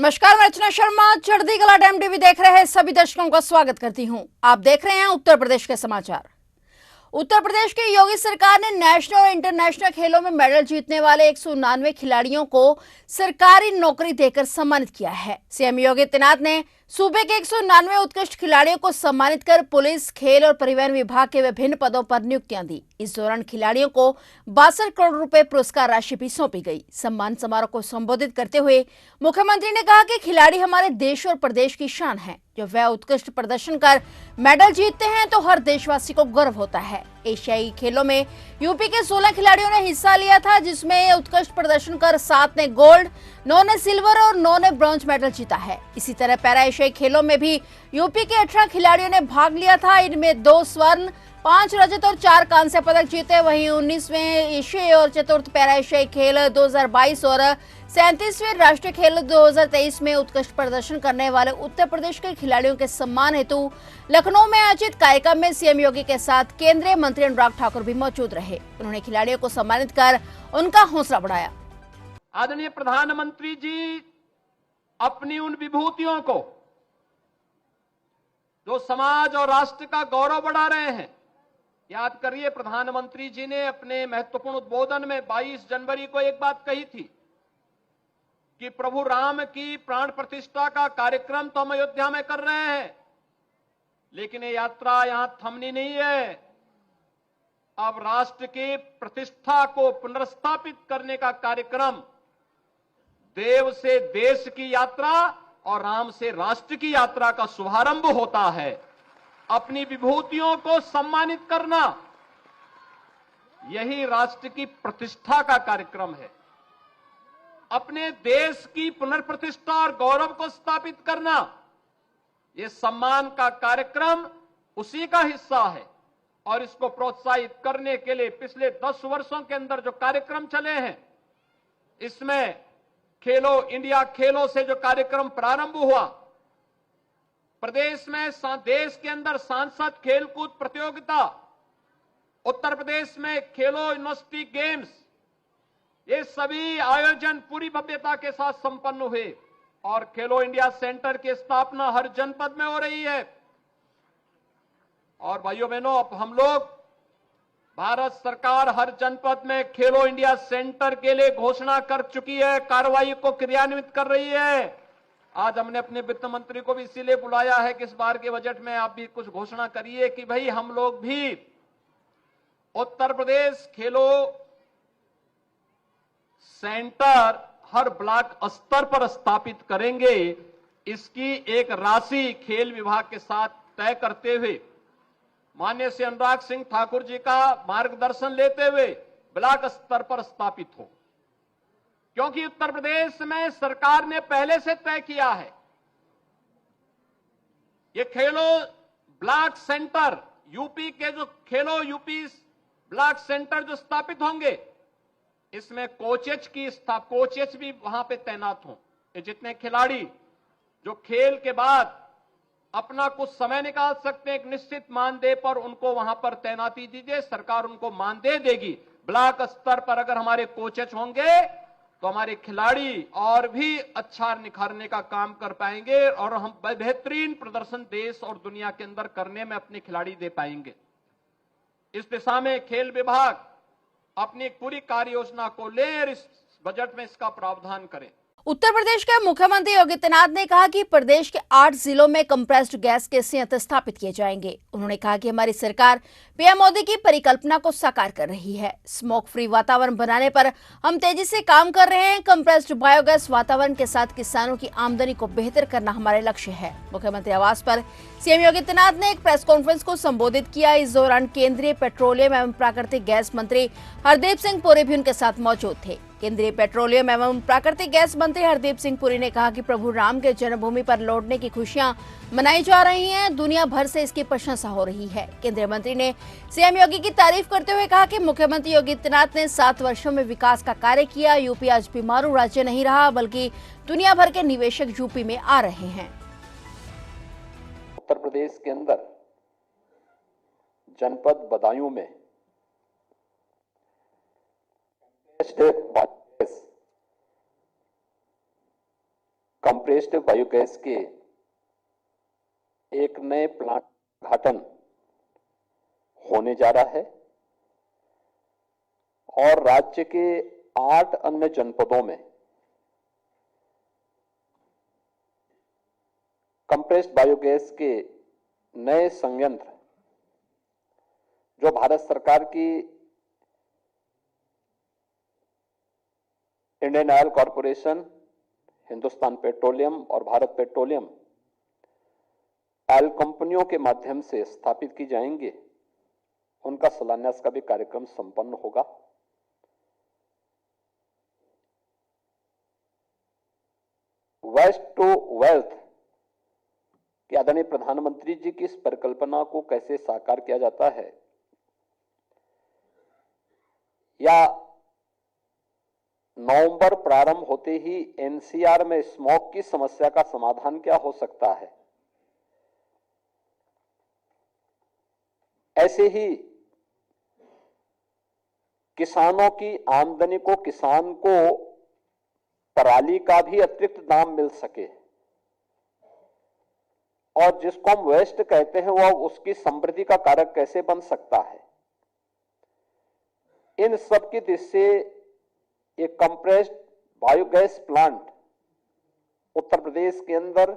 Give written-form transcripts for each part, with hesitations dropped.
नमस्कार, मैं रचना शर्मा चढ़ती कला टाइम टीवी देख रहे हैं सभी दर्शकों का स्वागत करती हूं। आप देख रहे हैं उत्तर प्रदेश के समाचार। उत्तर प्रदेश की योगी सरकार ने नेशनल और इंटरनेशनल खेलों में मेडल जीतने वाले 199 खिलाड़ियों को सरकारी नौकरी देकर सम्मानित किया है। सीएम योगी आदित्यनाथ ने सूबे के 199 उत्कृष्ट खिलाड़ियों को सम्मानित कर पुलिस, खेल और परिवहन विभाग के विभिन्न पदों पर नियुक्तियां दी। इस दौरान खिलाड़ियों को 62 करोड़ रुपए पुरस्कार राशि भी सौंपी गई। सम्मान समारोह को संबोधित करते हुए मुख्यमंत्री ने कहा कि खिलाड़ी हमारे देश और प्रदेश की शान है। जब वह उत्कृष्ट प्रदर्शन कर मेडल जीतते हैं तो हर देशवासी को गर्व होता है। एशियाई खेलों में यूपी के 16 खिलाड़ियों ने हिस्सा लिया था, जिसमें उत्कृष्ट प्रदर्शन कर 7 ने गोल्ड, 9 ने सिल्वर और 9 ने ब्रॉन्ज मेडल जीता है। इसी तरह पैरा एशियाई खेलों में भी यूपी के 18 खिलाड़ियों ने भाग लिया था। इनमें 2 स्वर्ण, 5 रजत और 4 कांस्य पदक जीते। वहीं 19वें एशियाई और चतुर्थ पैरा एशियाई खेल 2022 और 37वें राष्ट्रीय खेल 2023 में उत्कृष्ट प्रदर्शन करने वाले उत्तर प्रदेश के खिलाड़ियों के सम्मान हेतु लखनऊ में आयोजित कार्यक्रम में सीएम योगी के साथ केंद्रीय मंत्री अनुराग ठाकुर भी मौजूद रहे। उन्होंने खिलाड़ियों को सम्मानित कर उनका हौसला बढ़ाया। आदरणीय प्रधानमंत्री जी अपनी उन विभूतियों को जो समाज और राष्ट्र का गौरव बढ़ा रहे हैं, याद करिए, प्रधानमंत्री जी ने अपने महत्वपूर्ण उद्बोधन में 22 जनवरी को एक बात कही थी कि प्रभु राम की प्राण प्रतिष्ठा का कार्यक्रम तो हम अयोध्या में कर रहे हैं, लेकिन ये यात्रा यहां थमनी नहीं है। अब राष्ट्र की प्रतिष्ठा को पुनर्स्थापित करने का कार्यक्रम, देव से देश की यात्रा और राम से राष्ट्र की यात्रा का शुभारंभ होता है। अपनी विभूतियों को सम्मानित करना, यही राष्ट्र की प्रतिष्ठा का कार्यक्रम है। अपने देश की पुनर्प्रतिष्ठा और गौरव को स्थापित करना, यह सम्मान का कार्यक्रम उसी का हिस्सा है। और इसको प्रोत्साहित करने के लिए पिछले 10 वर्षों के अंदर जो कार्यक्रम चले हैं, इसमें खेलो इंडिया खेलों से जो कार्यक्रम प्रारंभ हुआ, प्रदेश में देश के अंदर सांसद खेलकूद प्रतियोगिता, उत्तर प्रदेश में खेलो यूनिवर्सिटी गेम्स, ये सभी आयोजन पूरी भव्यता के साथ संपन्न हुए और खेलो इंडिया सेंटर की स्थापना हर जनपद में हो रही है। और भाइयों बहनों, अब हम लोग, भारत सरकार हर जनपद में खेलो इंडिया सेंटर के लिए घोषणा कर चुकी है, कार्रवाई को क्रियान्वित कर रही है। आज हमने अपने वित्त मंत्री को भी इसीलिए बुलाया है कि इस बार के बजट में आप भी कुछ घोषणा करिए कि भाई हम लोग भी उत्तर प्रदेश खेलो सेंटर हर ब्लॉक स्तर पर स्थापित करेंगे। इसकी एक राशि खेल विभाग के साथ तय करते हुए माननीय श्री अनुराग सिंह ठाकुर जी का मार्गदर्शन लेते हुए ब्लॉक स्तर पर स्थापित हो, क्योंकि उत्तर प्रदेश में सरकार ने पहले से तय किया है ये खेलो ब्लॉक सेंटर, यूपी के जो खेलो यूपी ब्लॉक सेंटर जो स्थापित होंगे, इसमें कोचेज भी वहां पे तैनात हों। ये जितने खिलाड़ी जो खेल के बाद अपना कुछ समय निकाल सकते हैं, एक निश्चित मानदेय पर उनको वहां पर तैनाती दीजिए, सरकार उनको मानदेय देगी। ब्लॉक स्तर पर अगर हमारे कोचेज होंगे तो हमारे खिलाड़ी और भी अच्छा निखारने का काम कर पाएंगे और हम बेहतरीन प्रदर्शन देश और दुनिया के अंदर करने में अपने खिलाड़ी दे पाएंगे। इस दिशा में खेल विभाग अपनी पूरी कार्य योजना को ले और इस बजट में इसका प्रावधान करें। उत्तर प्रदेश के मुख्यमंत्री योगी आदित्यनाथ ने कहा कि प्रदेश के 8 जिलों में कंप्रेस्ड गैस के संयंत्र स्थापित किए जाएंगे। उन्होंने कहा कि हमारी सरकार पीएम मोदी की परिकल्पना को साकार कर रही है। स्मोक फ्री वातावरण बनाने पर हम तेजी से काम कर रहे हैं। कंप्रेस्ड बायोगैस वातावरण के साथ किसानों की आमदनी को बेहतर करना हमारे लक्ष्य है। मुख्यमंत्री आवास पर सीएम योगी आदित्यनाथ ने एक प्रेस कॉन्फ्रेंस को संबोधित किया। इस दौरान केंद्रीय पेट्रोलियम एवं प्राकृतिक गैस मंत्री हरदीप सिंह पुरी भी उनके साथ मौजूद थे। केंद्रीय पेट्रोलियम एवं प्राकृतिक गैस मंत्री हरदीप सिंह पुरी ने कहा कि प्रभु राम के जन्मभूमि पर लौटने की खुशियां मनाई जा रही हैं। दुनिया भर से इसकी प्रशंसा हो रही है। केंद्रीय मंत्री ने सीएम योगी की तारीफ करते हुए कहा कि मुख्यमंत्री योगी आदित्यनाथ ने 7 वर्षों में विकास का कार्य किया। यूपी आज बीमारू राज्य नहीं रहा, बल्कि दुनिया भर के निवेशक यूपी में आ रहे हैं। उत्तर प्रदेश के अंदर जनपद बदायूं में कंप्रेस्ड वेस्ट बायोगैस के एक नए प्लांट का उद्घाटन होने जा रहा है और राज्य के 8 अन्य जनपदों में कंप्रेस्ड बायोगैस के नए संयंत्र जो भारत सरकार की Indian oil corporation, Hindustan petroleum और भारत पेट्रोलियम ऑयल कंपनियों के माध्यम से स्थापित की जाएंगे, उनका शिलान्यास का भी कार्यक्रम संपन्न होगा। वेस्ट टू वेल्थ कि आदरणीय प्रधानमंत्री जी की इस परिकल्पना को कैसे साकार किया जाता है, या नवंबर प्रारंभ होते ही एनसीआर में स्मॉग की समस्या का समाधान क्या हो सकता है, ऐसे ही किसानों की आमदनी को, किसान को पराली का भी अतिरिक्त दाम मिल सके और जिसको हम वेस्ट कहते हैं वह उसकी समृद्धि का कारक कैसे बन सकता है, इन सब की दृष्टि से एक compressed biogas plant Uttar Pradesh के अंदर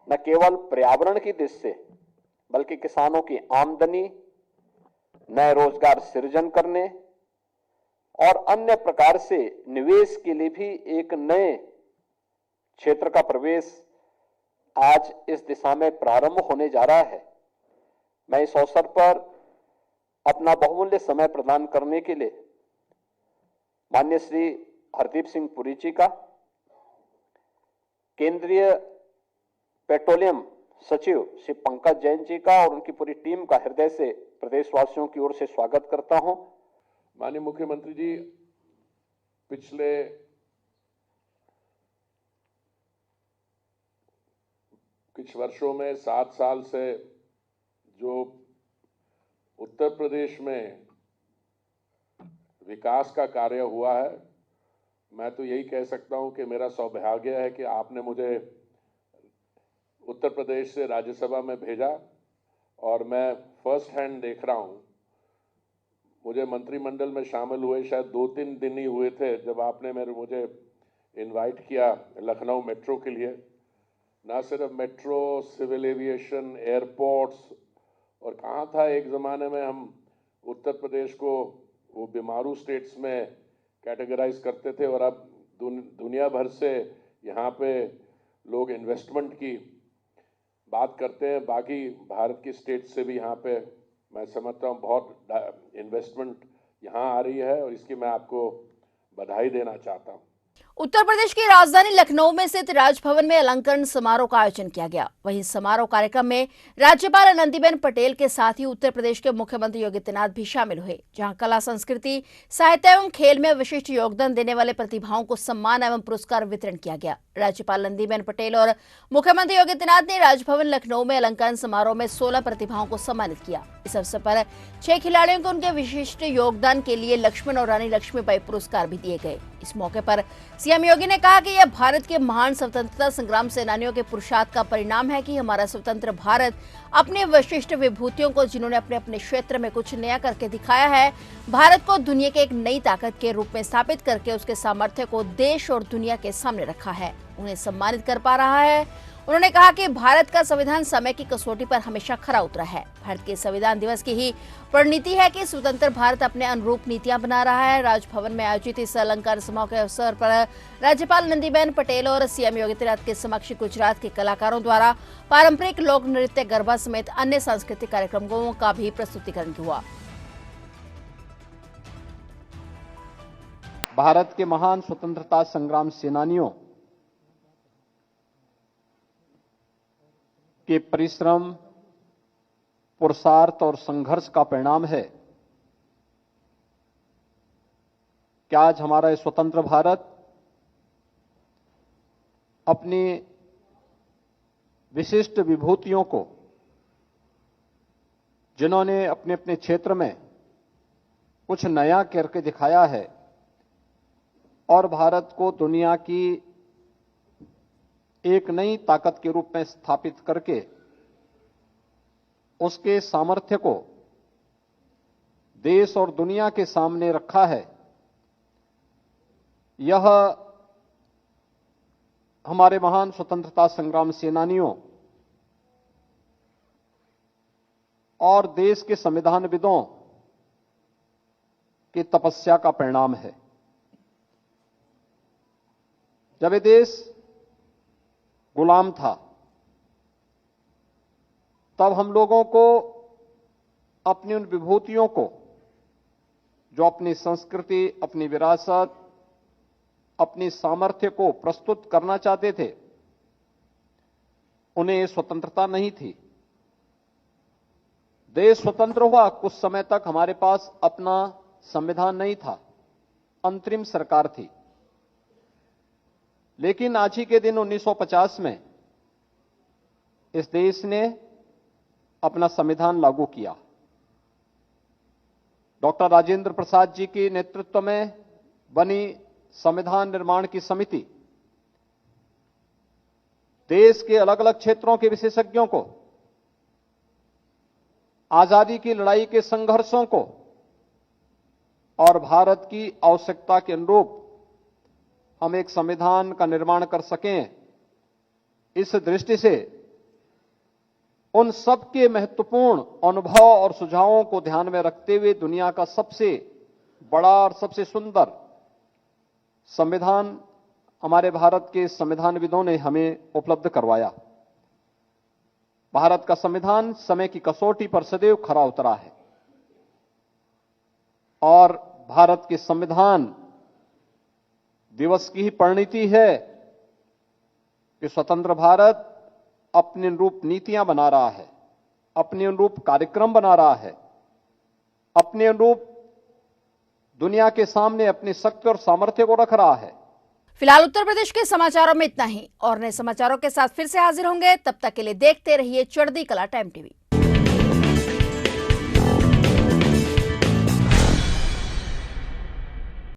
न केवल पर्यावरण की दृष्टि से बल्कि किसानों की आमदनी, नए रोजगार सृजन करने और अन्य प्रकार से निवेश के लिए भी एक नए क्षेत्र का प्रवेश आज इस दिशा में प्रारंभ होने जा रहा है। मैं इस अवसर पर अपना बहुमूल्य समय प्रदान करने के लिए माननीय श्री हरदीप सिंह पुरी जी का, केंद्रीय पेट्रोलियम सचिव श्री पंकज जैन जी का और उनकी पूरी टीम का हृदय से प्रदेशवासियों की ओर से स्वागत करता हूं। माननीय मुख्यमंत्री जी, पिछले कुछ वर्षों में 7 साल से जो उत्तर प्रदेश में विकास का कार्य हुआ है, मैं तो यही कह सकता हूं कि मेरा सौभाग्य है कि आपने मुझे उत्तर प्रदेश से राज्यसभा में भेजा और मैं फर्स्ट हैंड देख रहा हूं। मुझे मंत्रिमंडल में शामिल हुए शायद 2-3 दिन ही हुए थे जब आपने मुझे इनवाइट किया लखनऊ मेट्रो के लिए। ना सिर्फ मेट्रो, सिविल एविएशन, एयरपोर्ट्स, और कहाँ था एक ज़माने में हम उत्तर प्रदेश को वो बीमारू स्टेट्स में कैटेगराइज करते थे और अब दुनिया भर से यहाँ पे लोग इन्वेस्टमेंट की बात करते हैं। बाकी भारत की स्टेट से भी यहाँ पे मैं समझता हूँ बहुत इन्वेस्टमेंट यहाँ आ रही है और इसकी मैं आपको बधाई देना चाहता हूँ। उत्तर प्रदेश की राजधानी लखनऊ में स्थित राजभवन में अलंकरण समारोह का आयोजन किया गया। वहीं समारोह कार्यक्रम में राज्यपाल आनंदीबेन पटेल के साथ ही उत्तर प्रदेश के मुख्यमंत्री योगी आदित्यनाथ भी शामिल हुए, जहां कला, संस्कृति, साहित्य एवं खेल में विशिष्ट योगदान देने वाले प्रतिभाओं को सम्मान एवं पुरस्कार वितरण किया गया। राज्यपाल आनंदीबेन पटेल और मुख्यमंत्री योगी आदित्यनाथ ने राजभवन लखनऊ में अलंकरण समारोह में 16 प्रतिभाओं को सम्मानित किया। इस अवसर पर 6 खिलाड़ियों को उनके विशिष्ट योगदान के लिए लक्ष्मण और रानी लक्ष्मीबाई पुरस्कार भी दिए गए। इस मौके पर सीएम योगी ने कहा कि यह भारत के महान स्वतंत्रता संग्राम सेनानियों के पुरुषार्थ का परिणाम है कि हमारा स्वतंत्र भारत अपने विशिष्ट विभूतियों को, जिन्होंने अपने अपने क्षेत्र में कुछ नया करके दिखाया है, भारत को दुनिया के एक नई ताकत के रूप में स्थापित करके उसके सामर्थ्य को देश और दुनिया के सामने रखा है, उन्हें सम्मानित कर पा रहा है। उन्होंने कहा कि भारत का संविधान समय की कसौटी पर हमेशा खरा उतरा है। भारत के संविधान दिवस की ही परिणति है कि स्वतंत्र भारत अपने अनुरूप नीतियां बना रहा है। राजभवन में आयोजित इस अलंकार समारोह के अवसर पर राज्यपाल आनंदीबेन पटेल और सीएम योगी आदित्यनाथ के समक्ष गुजरात के कलाकारों द्वारा पारंपरिक लोक नृत्य, गरबा समेत अन्य सांस्कृतिक कार्यक्रमों का भी प्रस्तुतिकरण हुआ। भारत के महान स्वतंत्रता संग्राम सेनानियों के परिश्रम, पुरुषार्थ और संघर्ष का परिणाम है कि आज हमारा ये स्वतंत्र भारत अपनी विशिष्ट विभूतियों को, जिन्होंने अपने अपने क्षेत्र में कुछ नया करके दिखाया है और भारत को दुनिया की एक नई ताकत के रूप में स्थापित करके उसके सामर्थ्य को देश और दुनिया के सामने रखा है। यह हमारे महान स्वतंत्रता संग्राम सेनानियों और देश के संविधानविदों की तपस्या का परिणाम है। जब ये देश गुलाम था, तब हम लोगों को अपनी उन विभूतियों को, जो अपनी संस्कृति, अपनी विरासत, अपनी सामर्थ्य को प्रस्तुत करना चाहते थे, उन्हें स्वतंत्रता नहीं थी। देश स्वतंत्र हुआ, कुछ समय तक हमारे पास अपना संविधान नहीं था, अंतरिम सरकार थी। लेकिन आज ही के दिन 1950 में इस देश ने अपना संविधान लागू किया। डॉक्टर राजेंद्र प्रसाद जी के नेतृत्व में बनी संविधान निर्माण की समिति देश के अलग अलग क्षेत्रों के विशेषज्ञों को, आजादी की लड़ाई के संघर्षों को और भारत की आवश्यकता के अनुरूप हम एक संविधान का निर्माण कर सकें, इस दृष्टि से उन सबके महत्वपूर्ण अनुभव और सुझावों को ध्यान में रखते हुए दुनिया का सबसे बड़ा और सबसे सुंदर संविधान हमारे भारत के संविधानविदों ने हमें उपलब्ध करवाया। भारत का संविधान समय की कसौटी पर सदैव खरा उतरा है और भारत के संविधान दिवस की ही परिणति है कि स्वतंत्र भारत अपने अनुरूप नीतियां बना रहा है, अपने अनुरूप कार्यक्रम बना रहा है, अपने अनुरूप दुनिया के सामने अपनी शक्ति और सामर्थ्य को रख रहा है। फिलहाल उत्तर प्रदेश के समाचारों में इतना ही, और नए समाचारों के साथ फिर से हाजिर होंगे। तब तक के लिए देखते रहिए चढ़ती कला टाइम टीवी।